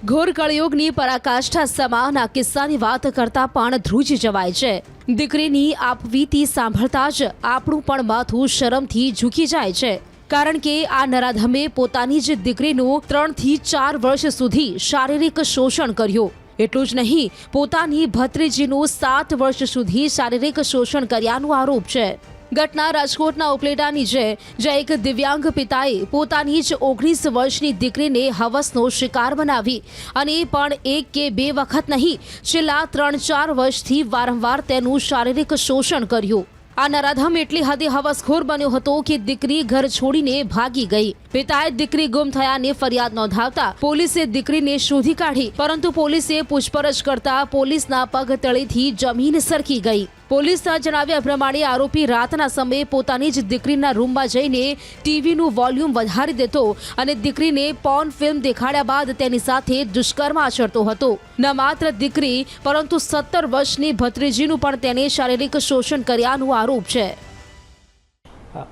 ઘોર કળયુગની પરાકાષ્ઠા સમાન આ કિસ્સાની વાત કરતા પણ ધ્રુજી જવાય છે। દીકરીની આપવીતી સાંભળતા જ આપણું પણ માથું શરમથી ઝૂકી જાય છે, કારણ કે આ નરાધમે પોતાની જ દીકરીનું 3 થી 4 વર્ષ સુધી શારીરિક શોષણ કર્યું। એટલું જ નહીં, પોતાની ભત્રીજીનું 7 વર્ષ સુધી શારીરિક શોષણ કર્યાનો આરોપ છે। ઘટના રાજકોટના ઉપલેટાની છે, જ્યાં એક દિવ્યાંગ પિતાએ પોતાની જ 19 વર્ષની દીકરીને હવસનો શિકાર બનાવી અને એ પણ 1 કે 2 વખત નહીં, છેલ્લા 3-4 વર્ષથી વારંવાર તેનું શારીરિક શોષણ કર્યું। આ નરાધમ એટલી હદે હવસખોર બન્યો હતો કે દીકરી ઘર છોડીને ભાગી ગઈ। પિતાએ દીકરી ગુમ થયાની ફરિયાદ નોંધાવતા પોલીસે દીકરીને શોધી કાઢી, પરંતુ પોલીસે પૂછપરછ કરતા પોલીસના પગ તળેથી જમીન સરકી ગઈ। પોલીસના જણાવ્યા પ્રમાણે આરોપી રાતના સમયે પોતાની જ દીકરીના રૂમમાં જઈને ટીવીનું વોલ્યુમ વધારી દેતો અને દીકરીને પોર્ન ફિલ્મ દેખાડ્યા બાદ તેની સાથે દુષ્કર્મ આચરતો હતો। ન માત્ર દીકરી પરંતુ 17 વર્ષની ભત્રીજીનું પણ તેને શારીરિક શોષણ કર્યાનો આરોપ છે।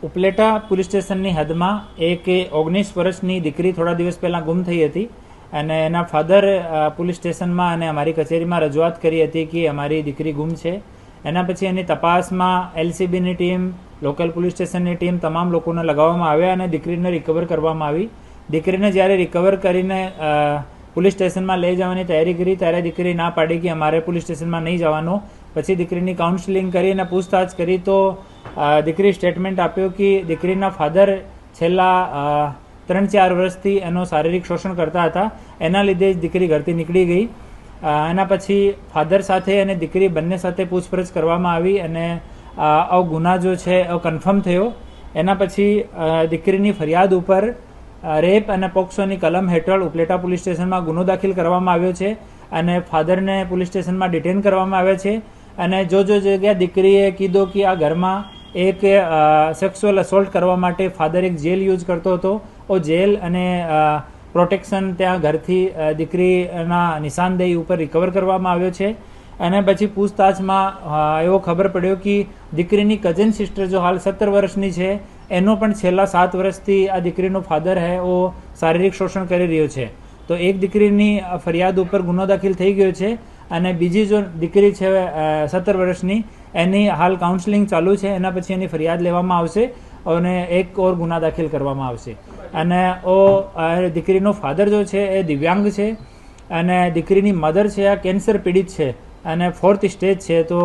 ઉપલેટા પોલીસ સ્ટેશનની હદમાં એક 19 વર્ષની દીકરી થોડા દિવસ પહેલાં ગુમ થઈ હતી અને એના ફાધર પોલીસ સ્ટેશનમાં અને અમારી કચેરીમાં રજૂઆત કરી હતી કે અમારી દીકરી ગુમ છે। એના પછી એની તપાસમાં એલસીબીની ટીમ, લોકલ પોલીસ સ્ટેશનની ટીમ, તમામ લોકોને લગાવવામાં આવ્યા અને દીકરીને રિકવર કરવામાં આવી। દીકરીને જ્યારે રિકવર કરીને પોલીસ સ્ટેશનમાં લઈ જવાની તૈયારી કરી ત્યારે દીકરી ના પાડી કે અમારે પોલીસ સ્ટેશનમાં નહીં જવાનું। પછી દીકરીની કાઉન્સેલિંગ કરી અને પૂછતાછ કરી તો દીકરી સ્ટેટમેન્ટ આપ્યો કે દીકરીના ફાધર છેલ્લા 3-4 વર્ષથી એનો શારીરિક શોષણ કરતા હતા, એના લીધે જ દીકરી ઘરથી નીકળી ગઈ। એના પછી ફાધર સાથે અને દીકરી બંને સાથે પૂછપરછ કરવામાં આવી અને આ ગુના જો છે એ કન્ફર્મ થયો। એના પછી દીકરીની ફરિયાદ ઉપર રેપ અને પોક્સોની કલમ હેઠળ ઉપલેટા પોલીસ સ્ટેશનમાં ગુનો દાખલ કરવામાં આવ્યો છે અને ફાધરને પોલીસ સ્ટેશનમાં ડિટેન કરવામાં આવ્યા છે। અને જો જગ્યા દીકરીએ કીધું કે આ ઘરમાં એક સેક્સ્યુઅલ અસોલ્ટ કરવા માટે ફાધર એક જેલ યુઝ કરતો હતો, ઓ જેલ અને પ્રોટેક્શન ત્યાં ઘરથી દીકરીના નિશાનદેહી ઉપર રિકવર કરવામાં આવ્યો છે। અને પછી પૂછતાછમાં એવો ખબર પડ્યો કે દીકરીની કઝન સિસ્ટર જો હાલ 17 વર્ષની છે, એનો પણ છેલ્લા 7 વર્ષથી આ દીકરીનો ફાધર હે ઓ શારીરિક શોષણ કરી રહ્યો છે। તો એક દીકરીની ફરિયાદ ઉપર ગુનો દાખલ થઈ ગયો છે અને બીજી જો દીકરી છે 17 વર્ષની, એની હાલ કાઉન્સેલિંગ ચાલુ છે। એના પછી એની ફરિયાદ લેવામાં આવશે અને એક ઓર ગુના દાખલ કરવામાં આવશે। અને દીકરીનો ફાધર જો છે એ દિવ્યાંગ છે અને દીકરીની મધર છે આ કેન્સર પીડિત છે અને 4th સ્ટેજ છે। તો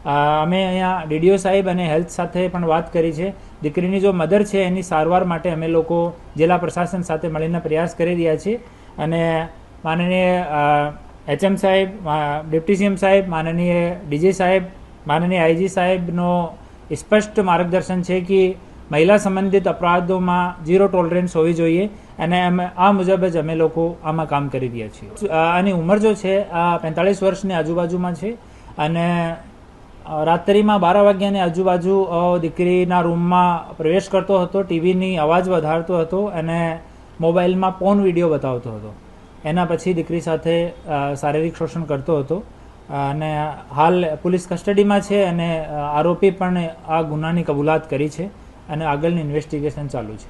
અમે અહીંયા ડીડીઓ સાહેબ અને હેલ્થ સાથે પણ વાત કરી છે। દીકરીની જો મધર છે એની સારવાર માટે અમે લોકો જિલ્લા પ્રશાસન સાથે મળીને પ્રયાસ કરી રહ્યા છીએ અને માનનીય HM સાહેબ, ડેપ્ટી CM સાહેબ, માનનીય DG સાહેબ, માનનીય IG સાહેબનો સ્પષ્ટ માર્ગદર્શન છે કે મહિલા સંબંધિત અપરાધોમાં 0 ટોલરન્સ હોવી જોઈએ અને આ મુજબ જ અમે લોકો આમાં કામ કરી રહ્યા છીએ। આની ઉંમર જો છે આ 45 વર્ષની આજુબાજુમાં છે અને રાત્રિમાં 12 વાગ્યાની આજુબાજુ દીકરીના રૂમમાં પ્રવેશ કરતો હતો, ટીવીની અવાજ વધારતો હતો અને મોબાઈલમાં પોર્ન વિડીયો બતાવતો હતો। એના પછી દીકરી સાથે શારીરિક શોષણ કરતો હતો અને હાલ પોલીસ કસ્ટડીમાં છે અને આરોપી પણ આ ગુનાની કબૂલાત કરી છે અને આગળની ઇન્વેસ્ટિગેશન ચાલુ છે।